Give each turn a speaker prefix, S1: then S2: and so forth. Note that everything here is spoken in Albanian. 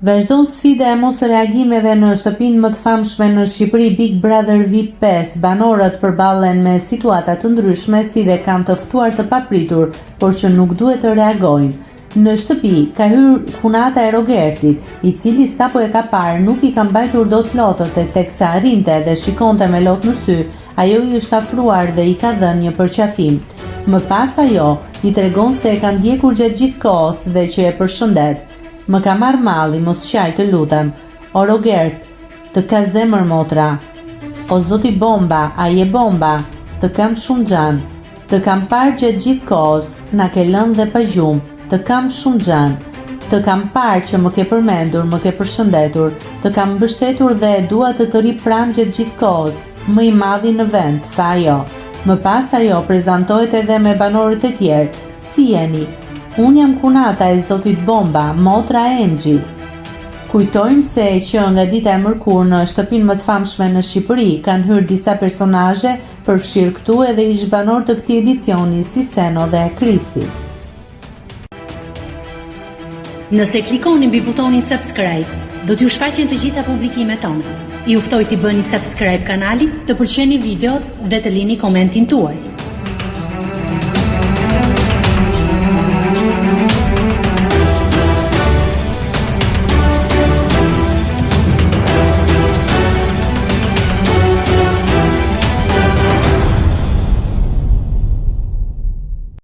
S1: Vazhdon sfida e mos reagimeve në shtëpinë më të famshme në Shqipëri Big Brother VIP 5. Banorët përballen me situata të ndryshme si dhe kanë të ftuar të papritur, por që nuk duhet të reagojnë. Në shtëpi ka hyrë punata e Rogertit, I cili sapo e ka parë nuk I ka mbajtur dot lotët e teksa arrinte dhe shikonte me lot në sy, ajo I është afruar dhe I ka dhënë një përqafim. Më pas ajo I tregon se e ka ndjekur gjatë gjithë kohës dhe që e përshëndet. Më ka marrë malli, mos qaj të lutem. O Rogert, të ka zemër motra. O zoti bomba, a je bomba. Të kam shumë xhan. Të kam parë gjatë gjithë kohës, na ke lënë dhe pa gjumë. Të kam shumë xhan. Të kam parë që më ke përmendur, më ke përshëndetur. Të kam mbështetur dhe e dua të ri pranë gjatë gjithë kohës. Më I madhi në vend, tha ajo. Më pas ajo prezantohet edhe me banorët e tjerë. Si jeni? Unë jam kunata e zotit bomba, motra e Engjit. Kujtojmë se që nga dita e mërkurë në shtëpinë më të famshme në Shqipëri kanë hyrë disa personazhe, përfshirë këtu edhe ish banor të këtij edicioni si Seno dhe Kristi.
S2: Nëse klikoni mbi butonin subscribe, do t'ju shfaqen të gjitha publikimet tona. Ju ftoj t'i bëni subscribe kanalit, të pëlqeni videot dhe të lini komentin tuaj.